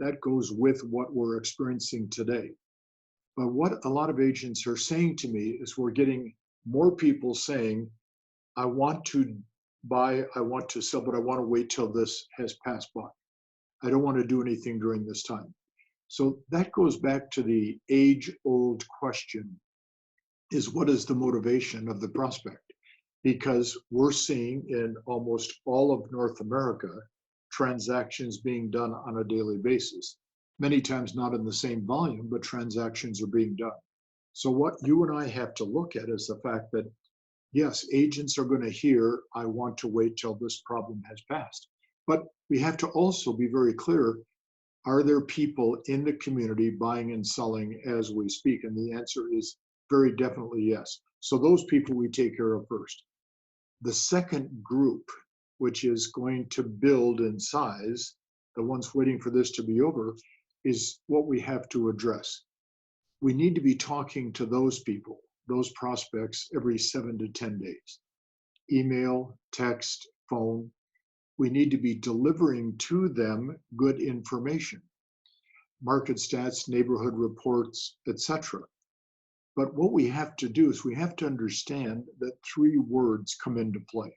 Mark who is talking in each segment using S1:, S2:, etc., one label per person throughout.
S1: that goes with what we're experiencing today. But what a lot of agents are saying to me is we're getting more people saying, I want to buy, I want to sell, but I want to wait till this has passed by. I don't want to do anything during this time. So that goes back to the age-old question, is what is the motivation of the prospect? Because we're seeing in almost all of North America, transactions being done on a daily basis. Many times not in the same volume, but transactions are being done. So what you and I have to look at is the fact that, yes, agents are going to hear, I want to wait till this problem has passed. But we have to also be very clear, are there people in the community buying and selling as we speak? And the answer is very definitely yes. So those people we take care of first. The second group, which is going to build in size, the ones waiting for this to be over, is what we have to address. We need to be talking to those people, those prospects, every 7 to 10 days. Email, text, phone. We need to be delivering to them good information, market stats, neighborhood reports, etc. But what we have to do is we have to understand that 3 words come into play.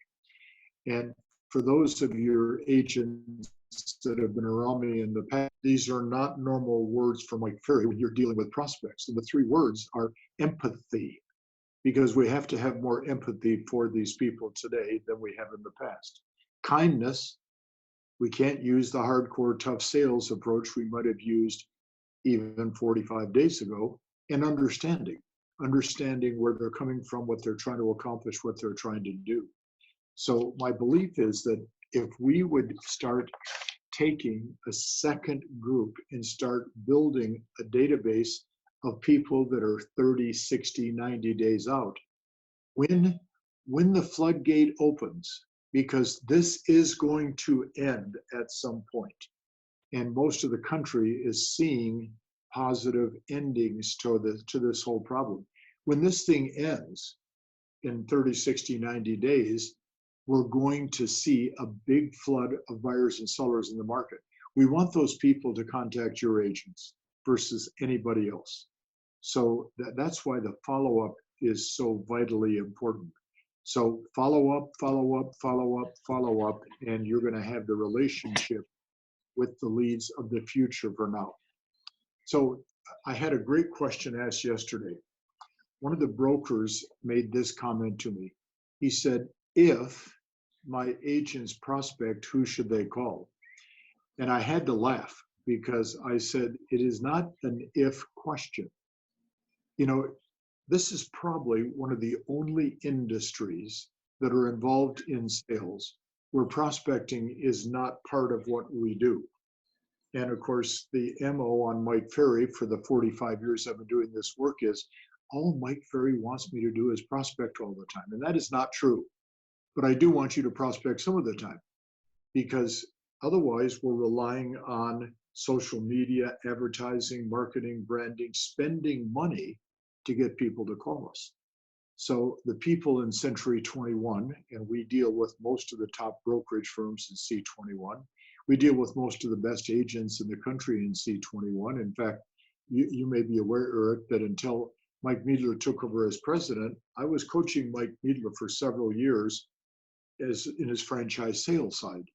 S1: And for those of your agents that have been around me in the past, these are not normal words for Mike Ferry when you're dealing with prospects. And the 3 words are empathy, because we have to have more empathy for these people today than we have in the past. Kindness, we can't use the hardcore tough sales approach we might have used even 45 days ago. And understanding where they're coming from, what they're trying to accomplish, what they're trying to do. So my belief is that if we would start taking a second group and start building a database of people that are 30, 60, 90 days out, when the floodgate opens, because this is going to end at some point, and most of the country is seeing positive endings to this whole problem. When this thing ends in 30, 60, 90 days, we're going to see a big flood of buyers and sellers in the market. We want those people to contact your agents versus anybody else. So that's why the follow-up is so vitally important. So follow up, follow up, follow up, follow up, and you're going to have the relationship with the leads of the future for now. So I had a great question asked yesterday. One of the brokers made this comment to me. He said, if my agents prospect, who should they call? And I had to laugh because I said, it is not an if question. You know, this is probably one of the only industries that are involved in sales where prospecting is not part of what we do. And of course, the MO on Mike Ferry for the 45 years I've been doing this work is all Mike Ferry wants me to do is prospect all the time. And that is not true. But I do want you to prospect some of the time, because otherwise we're relying on social media, advertising, marketing, branding, spending money to get people to call us. So the people in Century 21, and we deal with most of the top brokerage firms in C21, we deal with most of the best agents in the country in C21. In fact, you may be aware, Eric, that until Mike Meadler took over as president, I was coaching Mike Meadler for several years as in his franchise sales side.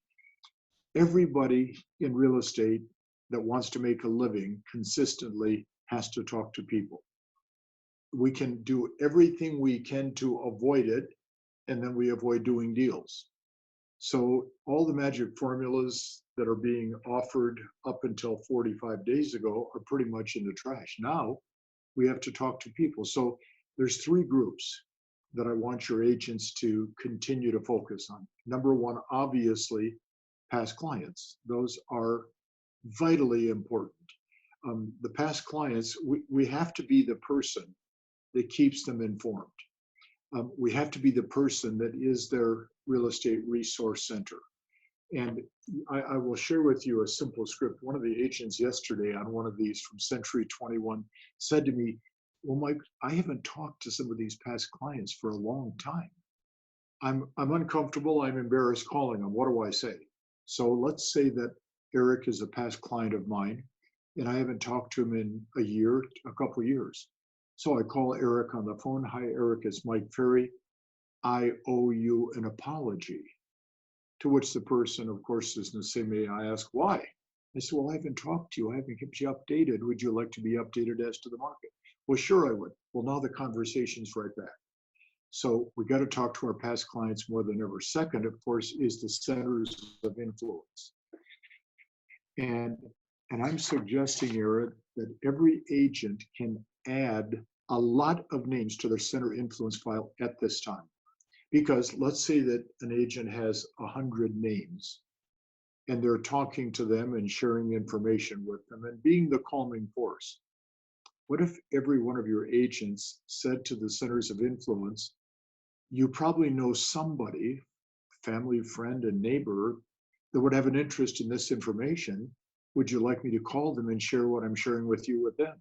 S1: Everybody in real estate that wants to make a living consistently has to talk to people. We can do everything we can to avoid it, and then we avoid doing deals. So all the magic formulas that are being offered up until 45 days ago are pretty much in the trash. Now we have to talk to people. So there's 3 groups that I want your agents to continue to focus on. Number 1, obviously, past clients. Those are vitally important. The past clients, we have to be the person that keeps them informed. We have to be the person that is their real estate resource center. And I will share with you a simple script. One of the agents yesterday on one of these from Century 21 said to me, well, Mike, I haven't talked to some of these past clients for a long time. I'm uncomfortable, I'm embarrassed calling them. What do I say? So let's say that Eric is a past client of mine, and I haven't talked to him in a couple of years. So I call Eric on the phone. Hi, Eric, it's Mike Ferry. I owe you an apology. To which the person, of course, is going to say, may I ask why? I said, well, I haven't talked to you. I haven't kept you updated. Would you like to be updated as to the market? Well, sure, I would. Well, now the conversation's right back. So we got to talk to our past clients more than ever. Second, of course, is the centers of influence. And I'm suggesting, Eric, that every agent can add a lot of names to their center influence file at this time. Because let's say that an agent has 100 names and they're talking to them and sharing information with them and being the calming force. What if every one of your agents said to the centers of influence, you probably know somebody, family, friend, and neighbor, that would have an interest in this information. Would you like me to call them and share what I'm sharing with you with them?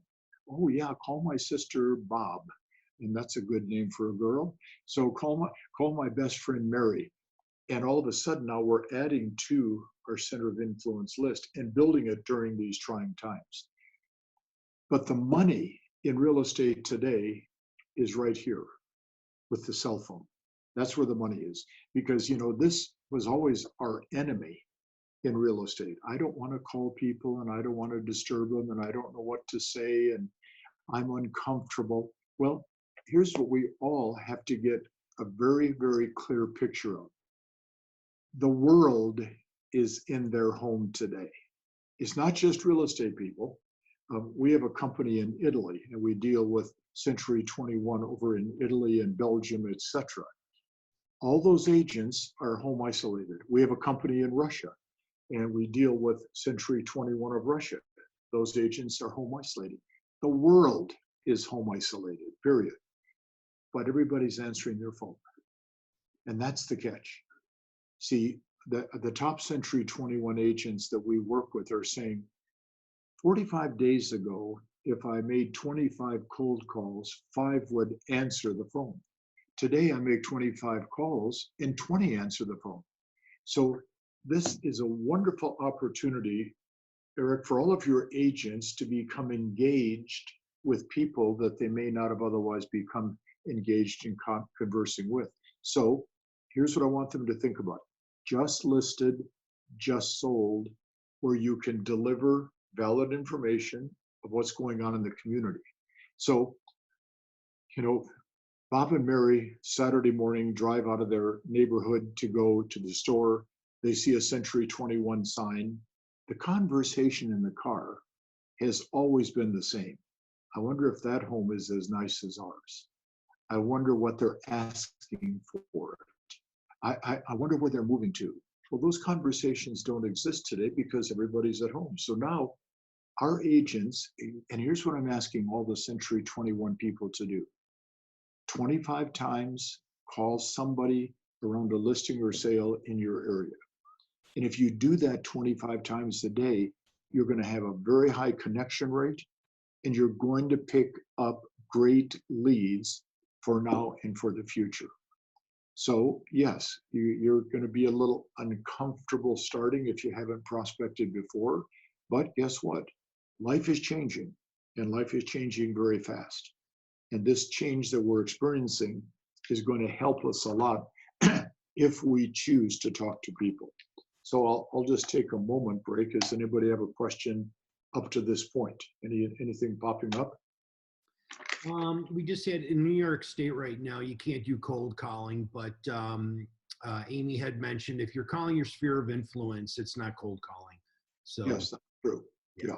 S1: Oh yeah, call my sister Bob. And that's a good name for a girl. So call my best friend Mary. And all of a sudden now we're adding to our center of influence list and building it during these trying times. But the money in real estate today is right here with the cell phone. That's where the money is. Because, you know, this was always our enemy in real estate. I don't want to call people and I don't want to disturb them and I don't know what to say and I'm uncomfortable. Well, here's what we all have to get a very, very clear picture of. The world is in their home today. It's not just real estate people. We have a company in Italy and we deal with C21 over in Italy and Belgium, etc. All those agents are home isolated. We have a company in Russia and we deal with C21 of Russia. Those agents are home isolated. The world is home isolated, period. But everybody's answering their phone. And that's the catch. See, the top C21 agents that we work with are saying, 45 days ago, if I made 25 cold calls, 5 would answer the phone. Today, I make 25 calls and 20 answer the phone. So this is a wonderful opportunity, Eric, for all of your agents to become engaged with people that they may not have otherwise become engaged in conversing with. So here's what I want them to think about. Just listed, just sold, where you can deliver valid information of what's going on in the community. So, you know, Bob and Mary, Saturday morning, drive out of their neighborhood to go to the store. They see a C21 sign. The conversation in the car has always been the same. I wonder if that home is as nice as ours. I wonder what they're asking for. I wonder where they're moving to. Well, those conversations don't exist today because everybody's at home. So now our agents, and here's what I'm asking all the C21 people to do. 25 times call somebody around a listing or sale in your area. And if you do that 25 times a day, you're going to have a very high connection rate and you're going to pick up great leads for now and for the future. So yes, you're going to be a little uncomfortable starting if you haven't prospected before, but guess what? Life is changing and life is changing very fast. And this change that we're experiencing is going to help us a lot if we choose to talk to people. So I'll just take a moment break. Does anybody have a question up to this point? Anything popping up?
S2: We just had in New York State right now, you can't do cold calling, but Amy had mentioned if you're calling your sphere of influence, it's not cold calling. So
S1: yes, that's true. Yeah.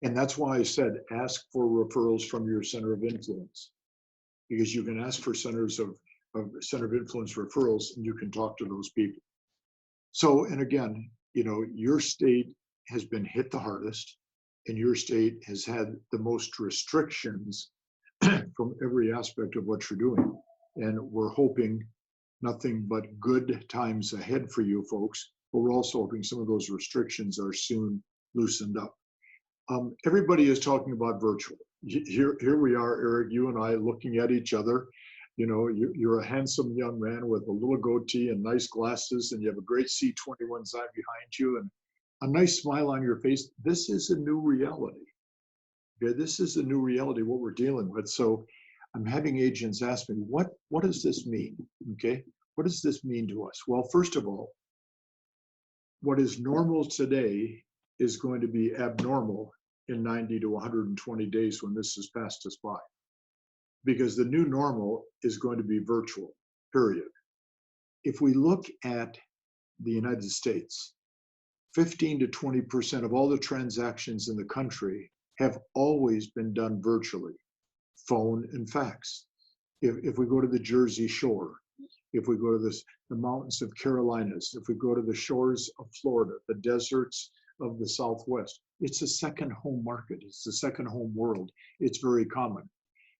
S1: And that's why I said ask for referrals from your center of influence, because you can ask for center of influence referrals and you can talk to those people. So, and again, you know, your state has been hit the hardest and your state has had the most restrictions from every aspect of what you're doing. And we're hoping nothing but good times ahead for you folks, but we're also hoping some of those restrictions are soon loosened up. Everybody is talking about virtual. Here we are, Eric, you and I looking at each other. You know, you're a handsome young man with a little goatee and nice glasses, and you have a great C21 sign behind you. And a nice smile on your face. This is a new reality. Okay, this is a new reality, what we're dealing with. So I'm having agents ask me, what does this mean? Okay, what does this mean to us? Well, first of all, what is normal today is going to be abnormal in 90 to 120 days when this has passed us by. Because the new normal is going to be virtual, period. If we look at the United States, 15 to 20% of all the transactions in the country have always been done virtually, phone and fax. If we go to the Jersey Shore, if we go to the mountains of Carolinas, if we go to the shores of Florida, the deserts of the Southwest, it's a second home market. It's a second home world. It's very common.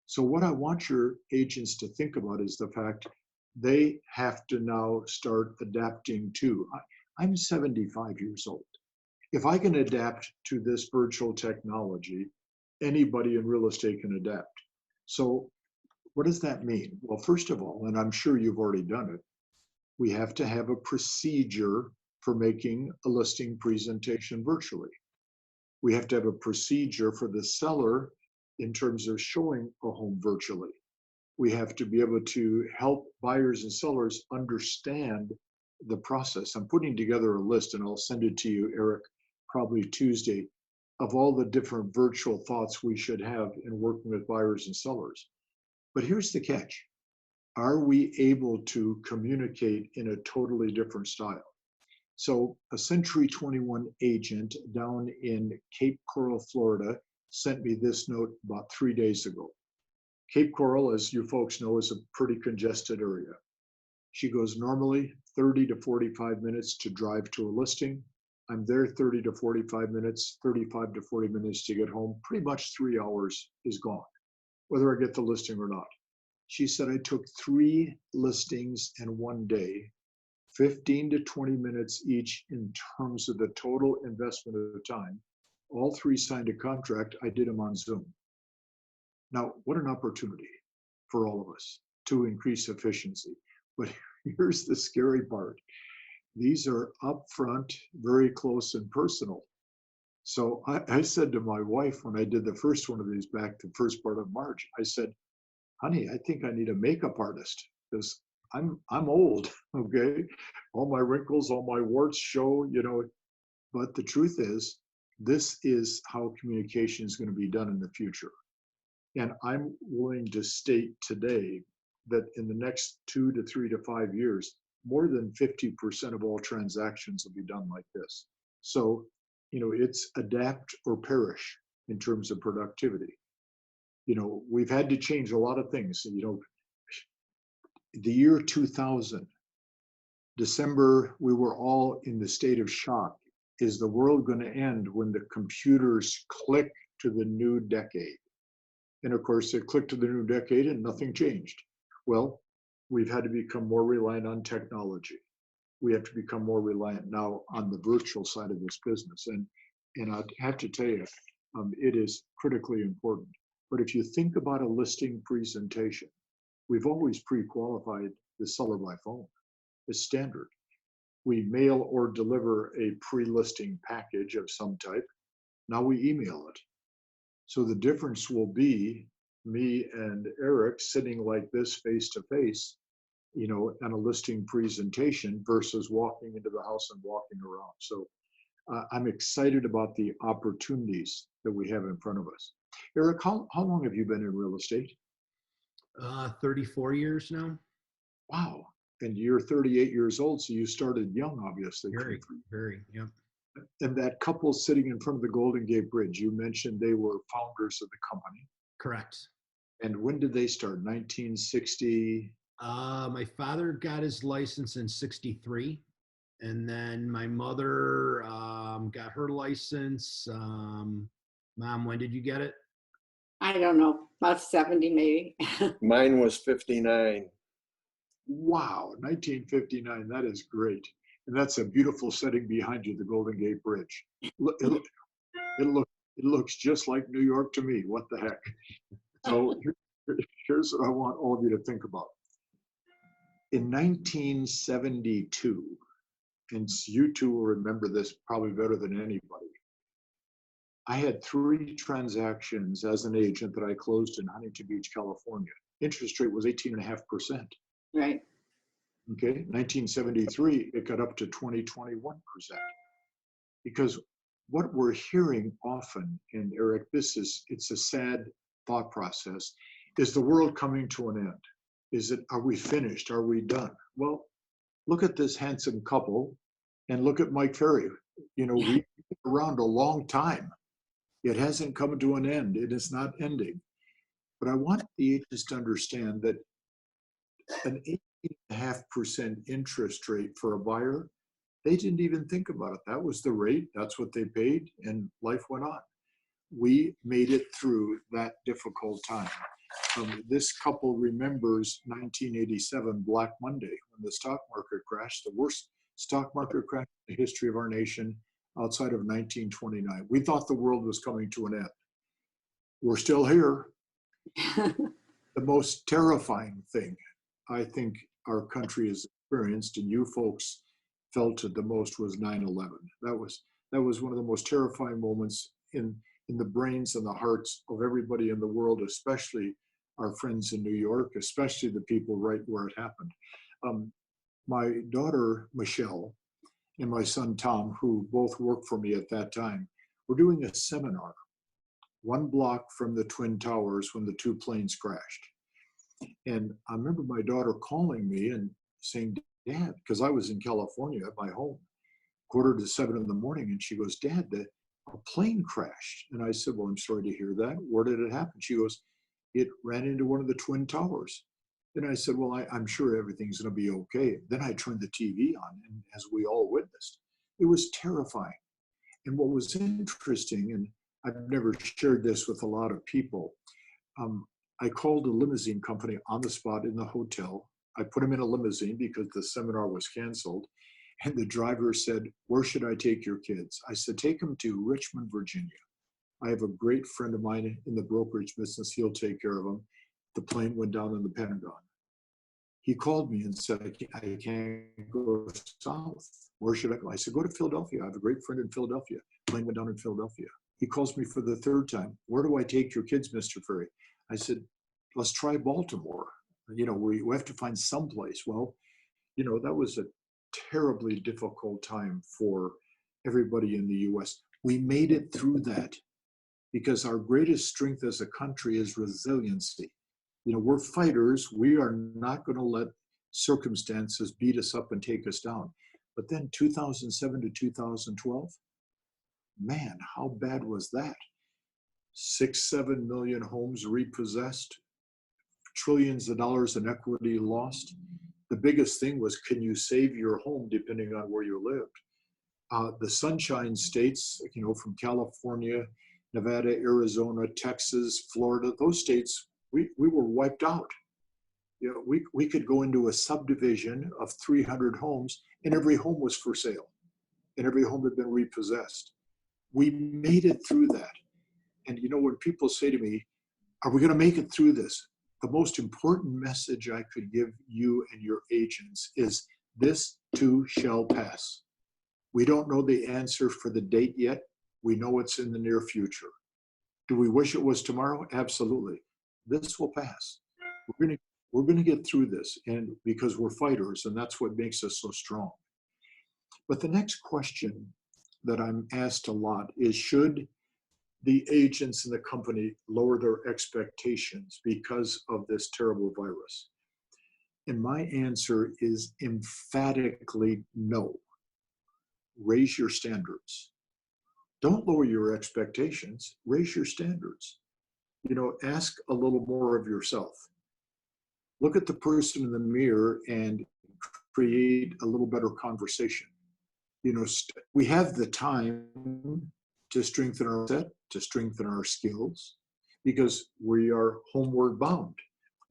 S1: So what I want your agents to think about is the fact they have to now start adapting to. I'm 75 years old. If I can adapt to this virtual technology, anybody in real estate can adapt. So what does that mean? Well, first of all, and I'm sure you've already done it, we have to have a procedure for making a listing presentation virtually. We have to have a procedure for the seller in terms of showing a home virtually. We have to be able to help buyers and sellers understand the process. I'm putting together a list, and I'll send it to you, Eric, probably Tuesday, of all the different virtual thoughts we should have in working with buyers and sellers. But here's the catch. Are we able to communicate in a totally different style? So a C21 agent down in Cape Coral, Florida, sent me this note about 3 days ago. Cape Coral, as you folks know, is a pretty congested area. She goes, normally 30 to 45 minutes to drive to a listing. I'm there 30 to 45 minutes, 35 to 40 minutes to get home. Pretty much 3 hours is gone, whether I get the listing or not. She said, I took 3 listings in one day, 15 to 20 minutes each in terms of the total investment of time. All 3 signed a contract. I did them on Zoom. Now, what an opportunity for all of us to increase efficiency. But here's the scary part. These are upfront, very close and personal. So I said to my wife when I did the first one of these back the first part of March, I said, honey, I think I need a makeup artist because I'm old, okay? All my wrinkles, all my warts show, but the truth is, this is how communication is going to be done in the future. And I'm willing to state today that in the next 2 to 3 to 5 years, more than 50% of all transactions will be done like this. So, it's adapt or perish in terms of productivity. We've had to change a lot of things. The year 2000, December, we were all in the state of shock. Is the world going to end when the computers click to the new decade? And of course, it clicked to the new decade and nothing changed. Well, we've had to become more reliant on technology. We have to become more reliant now on the virtual side of this business. And I'd have to tell you, it is critically important. But if you think about a listing presentation, we've always pre-qualified the seller by phone. It's standard. We mail or deliver a pre-listing package of some type. Now we email it. So the difference will be me and Eric sitting like this face to face, on a listing presentation versus walking into the house and walking around. So I'm excited about the opportunities that we have in front of us. Eric, how long have you been in real estate?
S2: 34 years now.
S1: Wow. And you're 38 years old, so you started young, obviously.
S2: Very, yeah.
S1: And that couple sitting in front of the Golden Gate Bridge, you mentioned they were founders of the company.
S2: Correct.
S1: And when did they start? 1960?
S2: My father got his license in 63. And then my mother got her license. Mom, when did you get it?
S3: I don't know, about 70 maybe.
S4: Mine was 59.
S1: Wow, 1959. That is great. And that's a beautiful setting behind you, the Golden Gate Bridge. It looks just like New York to me. What the heck? So here's what I want all of you to think about. In 1972, and you two will remember this probably better than anybody. I had 3 transactions as an agent that I closed in Huntington Beach, California. Interest rate was 18.5%.
S3: Right.
S1: Okay, 1973, it got up to 21%. Because what we're hearing often, and Eric, it's a sad thought process, is the world coming to an end? Are we finished? Are we done? Well, look at this handsome couple and look at Mike Ferry. We've been around a long time. It hasn't come to an end. It is not ending. But I want the agents to understand that an 8.5% interest rate for a buyer, they didn't even think about it. That was the rate. That's what they paid, and life went on. We made it through that difficult time. This couple remembers 1987 Black Monday when the stock market crashed, the worst stock market crash in the history of our nation outside of 1929. We thought the world was coming to an end. We're still here. The most terrifying thing I think our country has experienced, and you folks felt it the most, was 9/11. That was one of the most terrifying moments in the brains and the hearts of everybody in the world, especially our friends in New York, especially the people right where it happened. My daughter, Michelle, and my son, Tom, who both worked for me at that time, were doing a seminar 1 block from the Twin Towers when the 2 planes crashed. And I remember my daughter calling me and saying, Dad, because I was in California at my home, 6:45 in the morning, and she goes, Dad, a plane crashed. And I said, well, I'm sorry to hear that. Where did it happen? She goes, it ran into one of the Twin Towers. And I said, well, I'm sure everything's going to be okay. Then I turned the TV on, and as we all witnessed, it was terrifying. And what was interesting, and I've never shared this with a lot of people, I called a limousine company on the spot in the hotel. I put them in a limousine because the seminar was canceled. And the driver said, where should I take your kids? I said, take them to Richmond, Virginia. I have a great friend of mine in the brokerage business. He'll take care of them. The plane went down in the Pentagon. He called me and said, I can't go south. Where should I go? I said, go to Philadelphia. I have a great friend in Philadelphia. The plane went down in Philadelphia. He calls me for the 3rd time. Where do I take your kids, Mr. Ferry? I said, let's try Baltimore. We have to find someplace. Well, that was a terribly difficult time for everybody in the U.S. We made it through that because our greatest strength as a country is resiliency. We're fighters. We are not going to let circumstances beat us up and take us down. But then 2007 to 2012, man, how bad was that? 6-7 million homes repossessed, trillions of dollars in equity lost. The biggest thing was, can you save your home depending on where you lived? The Sunshine States, from California, Nevada, Arizona, Texas, Florida, those states, we were wiped out. We could go into a subdivision of 300 homes and every home was for sale and every home had been repossessed. We made it through that. And when people say to me, are we going to make it through this? The most important message I could give you and your agents is this too shall pass. We don't know the answer for the date yet. We know it's in the near future. Do we wish it was tomorrow? Absolutely. This will pass. We're going to get through this, and because we're fighters, and that's what makes us so strong. But the next question that I'm asked a lot is, should the agents in the company lower their expectations because of this terrible virus? And my answer is emphatically no. Raise your standards. Don't lower your expectations, raise your standards. Ask a little more of yourself. Look at the person in the mirror and create a little better conversation. We have the time to strengthen our set, to strengthen our skills, because we are homeward bound.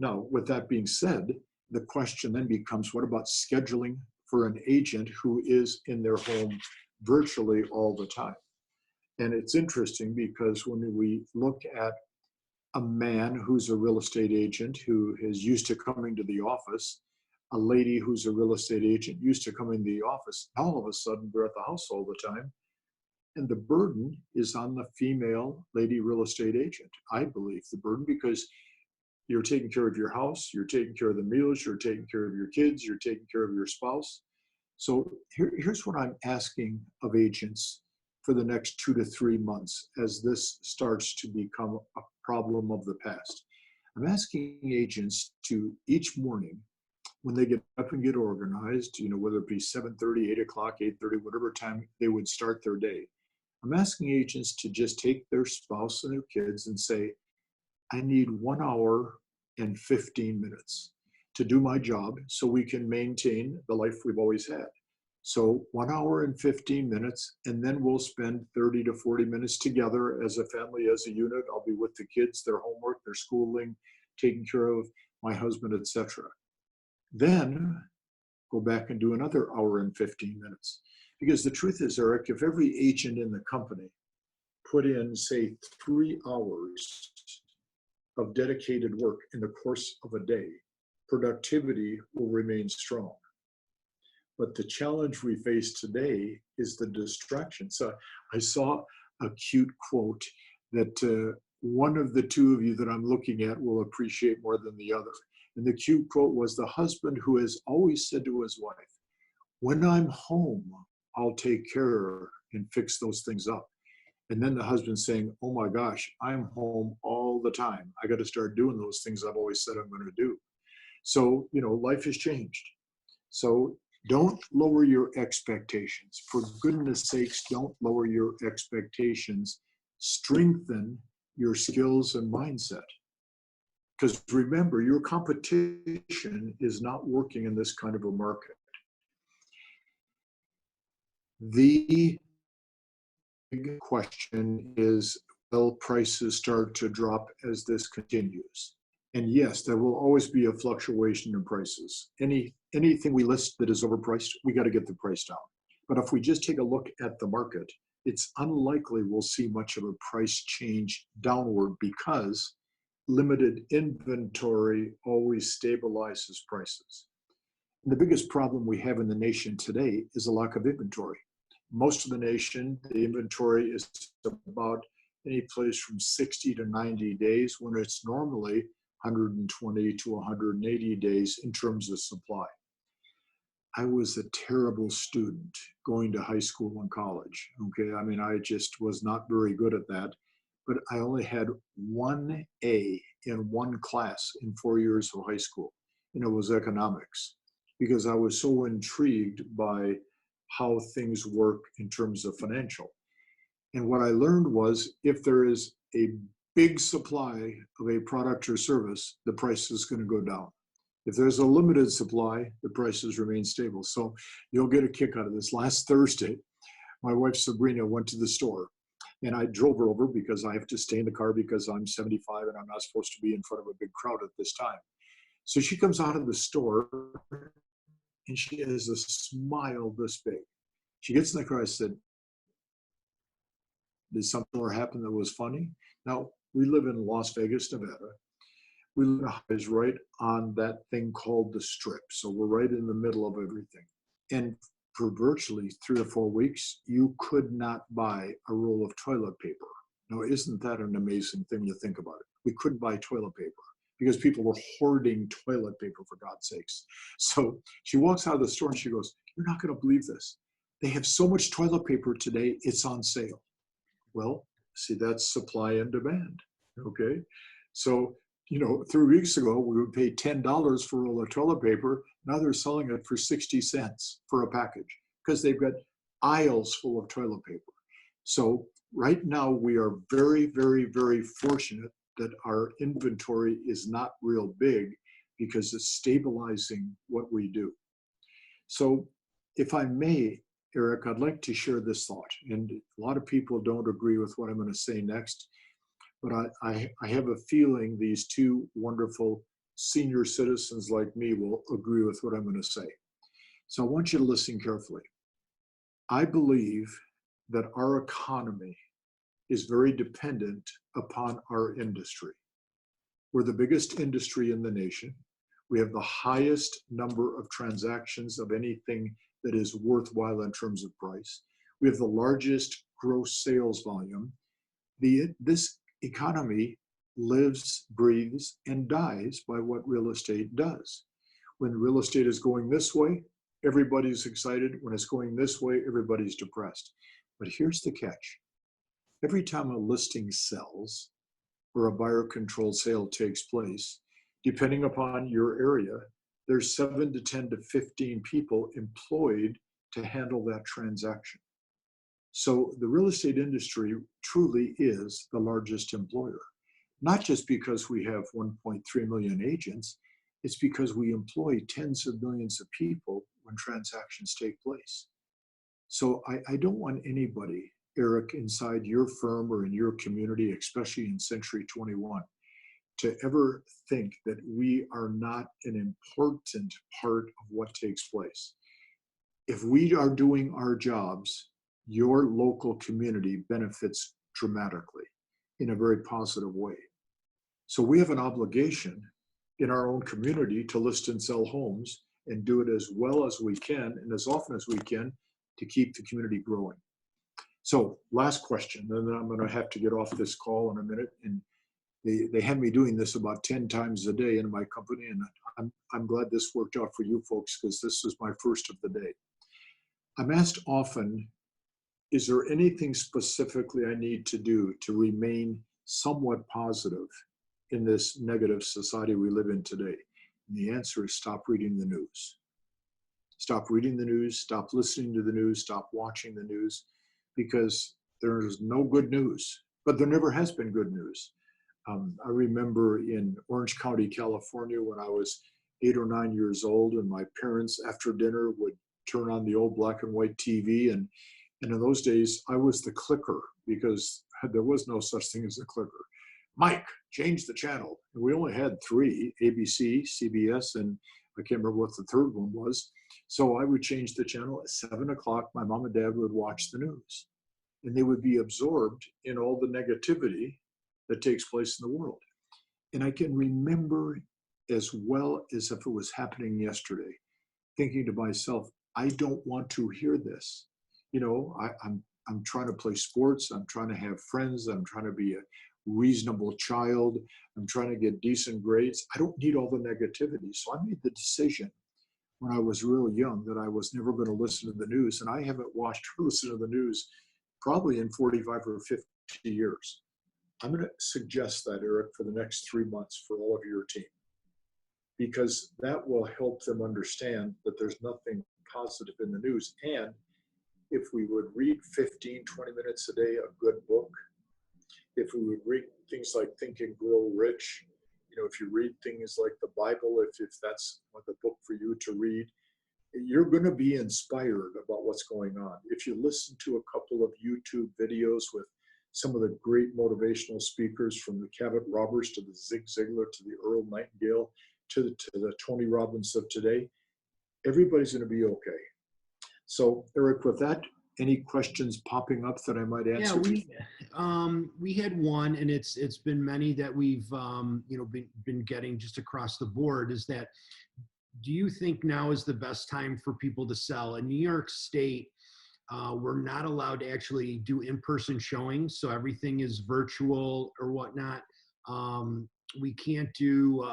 S1: Now, with that being said, the question then becomes, what about scheduling for an agent who is in their home virtually all the time? And it's interesting because when we look at a man who's a real estate agent who is used to coming to the office, a lady who's a real estate agent used to come in the office. All of a sudden, they're at the house all the time. And the burden is on the female lady real estate agent, I believe, the burden, because you're taking care of your house, you're taking care of the meals, you're taking care of your kids, you're taking care of your spouse. So here's what I'm asking of agents for the next 2 to 3 months as this starts to become a problem of the past. I'm asking agents to each morning, when they get up and get organized, whether it be 7:30, 8 o'clock, 8:30, whatever time they would start their day, I'm asking agents to just take their spouse and their kids and say, I need 1 hour and 15 minutes to do my job so we can maintain the life we've always had. So 1 hour and 15 minutes, and then we'll spend 30 to 40 minutes together as a family, as a unit. I'll be with the kids, their homework, their schooling, taking care of my husband, etc. Then go back and do another hour and 15 minutes. Because the truth is, Eric, if every agent in the company put in, say, 3 hours of dedicated work in the course of a day, productivity will remain strong. But the challenge we face today is the distraction. So I saw a cute quote that one of the two of you that I'm looking at will appreciate more than the other. And the cute quote was the husband who has always said to his wife, when I'm home, I'll take care and fix those things up. And then the husband saying, oh my gosh, I'm home all the time. I got to start doing those things I've always said I'm going to do. So, life has changed. So don't lower your expectations. For goodness sakes, don't lower your expectations. Strengthen your skills and mindset. Because remember, your competition is not working in this kind of a market. The big question is, will prices start to drop as this continues? And yes, there will always be a fluctuation in prices. Anything we list that is overpriced, we got to get the price down. But if we just take a look at the market, it's unlikely we'll see much of a price change downward because limited inventory always stabilizes prices. And the biggest problem we have in the nation today is a lack of inventory. Most of the nation, the inventory is about any place from 60 to 90 days when it's normally 120 to 180 days in terms of supply. I was a terrible student going to high school and college. Okay, I mean, I just was not very good at that, but I only had 1 A in one class in 4 years of high school, and it was economics, because I was so intrigued by how things work in terms of financial. And what I learned was if there is a big supply of a product or service, the price is going to go down. If there's a limited supply, the prices remain stable. So you'll get a kick out of this. Last Thursday, my wife Sabrina went to the store, and I drove her over because I have to stay in the car because I'm 75 and I'm not supposed to be in front of a big crowd at this time. So she comes out of the store and she has a smile this big. She gets in the car. I said, did something happen that was funny? Now, we live in Las Vegas, Nevada. We live right on that thing called the Strip. So we're right in the middle of everything. And for virtually 3 or 4 weeks, you could not buy a roll of toilet paper. Now, isn't that an amazing thing to think about it? We couldn't buy toilet paper because people were hoarding toilet paper, for God's sakes. So she walks out of the store and she goes, you're not going to believe this. They have so much toilet paper today, it's on sale. Well, see, that's supply and demand, okay? So, 3 weeks ago, we would pay $10 for a roll of toilet paper. Now they're selling it for 60 cents for a package because they've got aisles full of toilet paper. So right now, we are very, very, very fortunate that our inventory is not real big because it's stabilizing what we do. So if I may, Eric, I'd like to share this thought. And a lot of people don't agree with what I'm going to say next, but I have a feeling these two wonderful senior citizens like me will agree with what I'm going to say. So I want you to listen carefully. I believe that our economy is very dependent upon our industry. We're the biggest industry in the nation. We have the highest number of transactions of anything that is worthwhile in terms of price. We have the largest gross sales volume. This economy lives, breathes, and dies by what real estate does. When real estate is going this way, everybody's excited. When it's going this way, everybody's depressed. But here's the catch. Every time a listing sells or a buyer-controlled sale takes place, depending upon your area, there's 7 to 10 to 15 people employed to handle that transaction. So the real estate industry truly is the largest employer, not just because we have 1.3 million agents, it's because we employ tens of millions of people when transactions take place. So I don't want anybody, Eric, inside your firm or in your community, especially in Century 21, to ever think that we are not an important part of what takes place. If we are doing our jobs, your local community benefits dramatically in a very positive way. So we have an obligation in our own community to list and sell homes and do it as well as we can and as often as we can to keep the community growing. So last question, and then I'm going to have to get off this call in a minute. And they had me doing this about 10 times a day in my company, and I'm glad this worked out for you folks because this is my first of the day. I'm asked often, is there anything specifically I need to do to remain somewhat positive in this negative society we live in today? And the answer is stop reading the news. Stop reading the news, stop listening to the news, stop watching the news, because there's no good news, but there never has been good news. I remember in Orange County, California, when I was 8 or 9 years old, and my parents after dinner would turn on the old black and white TV, and in those days, I was the clicker because there was no such thing as a clicker. Mike, change the channel. And we only had 3, ABC, CBS, and I can't remember what the third one was. So I would change the channel at 7 o'clock. My mom and dad would watch the news. And they would be absorbed in all the negativity that takes place in the world. And I can remember as well as if it was happening yesterday, thinking to myself, I don't want to hear this. You know, I'm trying to play sports. I'm trying to have friends. I'm trying to be a reasonable child. I'm trying to get decent grades. I don't need all the negativity. So I made the decision when I was real young that I was never going to listen to the news. And I haven't watched or listened to the news probably in 45 or 50 years. I'm going to suggest that, Eric, for the next 3 months for all of your team, because that will help them understand that there's nothing positive in the news. And if we would read 15, 20 minutes a day, a good book, if we would read things like Think and Grow Rich, you know, if you read things like the Bible, if that's the book for you to read, you're going to be inspired about what's going on. If you listen to a couple of YouTube videos with some of the great motivational speakers, from the Cabot Roberts to the Zig Ziglar to the Earl Nightingale to the Tony Robbins of today, everybody's going to be okay. So, Eric, with that, any questions popping up that I might answer?
S2: Yeah, we had one, and it's been many that we've been getting just across the board. Is that, do you think now is the best time for people to sell? In New York State, we're not allowed to actually do in-person showings, so everything is virtual or whatnot. We can't do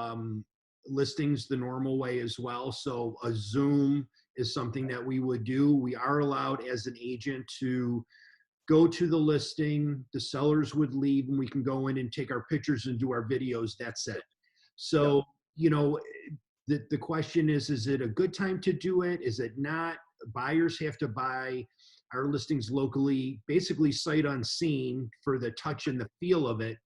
S2: listings the normal way as well, so a Zoom is something that we would do. We are allowed as an agent to go to the listing, the sellers would leave, and we can go in and take our pictures and do our videos, that's it. So, you know, the question is it a good time to do it? Is it not? Buyers have to buy our listings locally, basically sight unseen for the touch and the feel of it.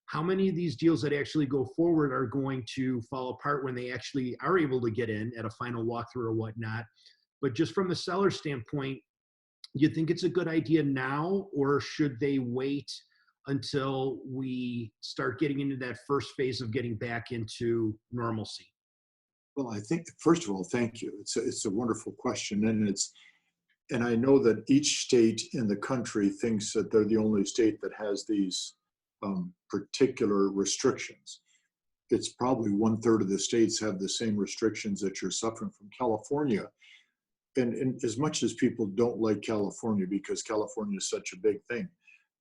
S2: How many of these deals that actually go forward are going to fall apart when they actually are able to get in at a final walkthrough or whatnot? But just from the seller standpoint, you think it's a good idea now, or should they wait until we start getting into that first phase of getting back into normalcy?
S1: Well, I think, first of all, thank you. It's a wonderful question. And I know that each state in the country thinks that they're the only state that has these particular restrictions. it's probably 1/3 of the states have the same restrictions that you're suffering from. California, and as much as people don't like California because California is such a big thing,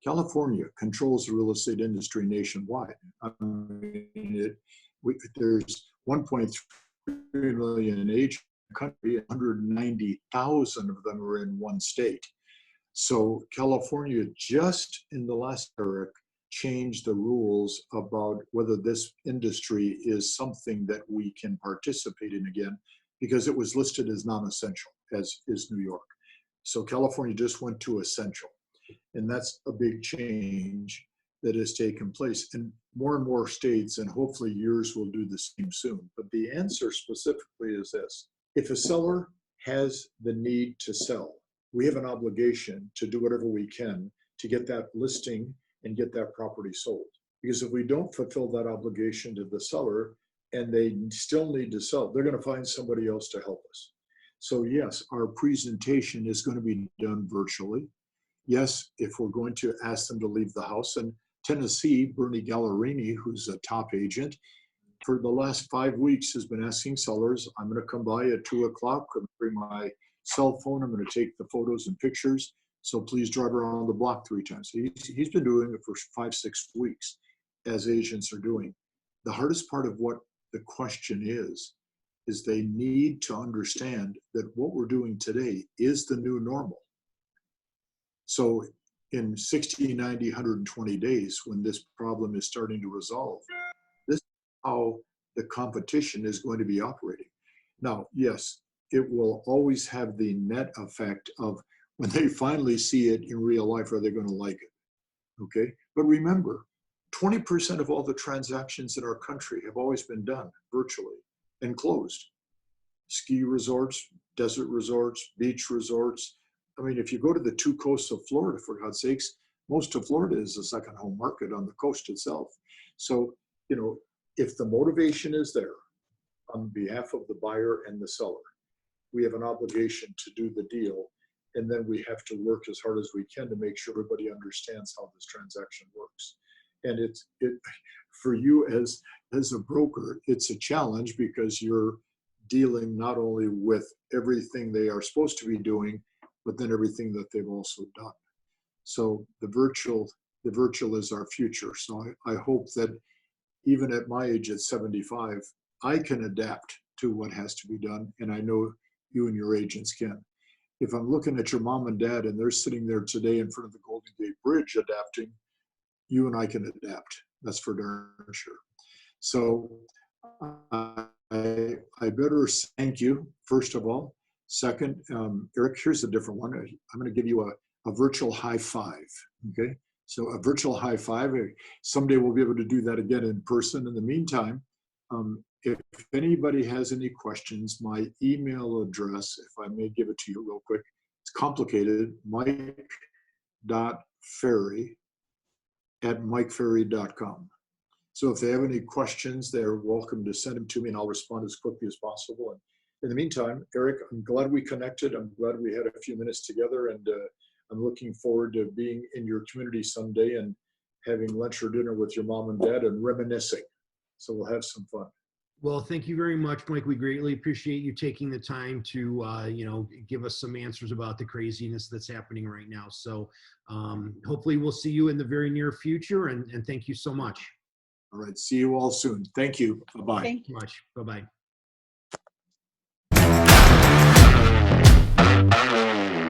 S1: California controls the real estate industry nationwide. I mean, there's 1.3 million agents in the country, 190,000 of them are in one state. So California just in the last Eric changed the rules about whether this industry is something that we can participate in again, because it was listed as non-essential, as is New York. So California just went to essential. And that's a big change that has taken place. And more states, and hopefully yours will do the same soon. But the answer specifically is this. If a seller has the need to sell, we have an obligation to do whatever we can to get that listing and get that property sold. Because if we don't fulfill that obligation to the seller and they still need to sell, they're going to find somebody else to help us. So yes, our presentation is going to be done virtually. Yes, if we're going to ask them to leave the house. And Tennessee, Bernie Gallerini, who's a top agent, for the last 5 weeks has been asking sellers, I'm going to come by at 2 o'clock, I'm going to bring my cell phone, I'm going to take the photos and pictures. So please drive around the block 3 times. He's been doing it for 5-6 weeks, as agents are doing. The hardest part of what the question is they need to understand that what we're doing today is the new normal. So in 60, 90, 120 days, when this problem is starting to resolve, this is how the competition is going to be operating. Now, yes, it will always have the net effect of when they finally see it in real life, are they going to like it? Okay. But remember, 20% of all the transactions in our country have always been done virtually and closed. Ski resorts, desert resorts, beach resorts. I mean, if you go to the 2 coasts of Florida, for God's sakes, most of Florida is a second home market on the coast itself. So, you know, if the motivation is there on behalf of the buyer and the seller, we have an obligation to do the deal. And then we have to work as hard as we can to make sure everybody understands how this transaction works. And it for you as a broker, it's a challenge because you're dealing not only with everything they are supposed to be doing, but then everything that they've also done. So the virtual is our future. So I hope that even at my age at 75, I can adapt to what has to be done. And I know you and your agents can. If I'm looking at your mom and dad and they're sitting there today in front of the Golden Gate Bridge adapting, you and I can adapt. That's for darn sure. So I better thank you, first of all. Second, Eric, here's a different one. I'm going to give you a virtual high five, okay? So a virtual high five. Someday we'll be able to do that again in person. In the meantime, if anybody has any questions, my email address, if I may give it to you real quick, it's complicated, mike.ferry@mikeferry.com. So if they have any questions, they're welcome to send them to me and I'll respond as quickly as possible. And in the meantime, Eric, I'm glad we connected. I'm glad we had a few minutes together, and I'm looking forward to being in your community someday and having lunch or dinner with your mom and dad and reminiscing. So we'll have some fun.
S2: Well, thank you very much, Mike. We greatly appreciate you taking the time to, give us some answers about the craziness that's happening right now. So hopefully we'll see you in the very near future, and thank you so much.
S1: All right. See you all soon. Thank you. Bye-bye.
S3: Thank you.
S2: Much. Bye-bye.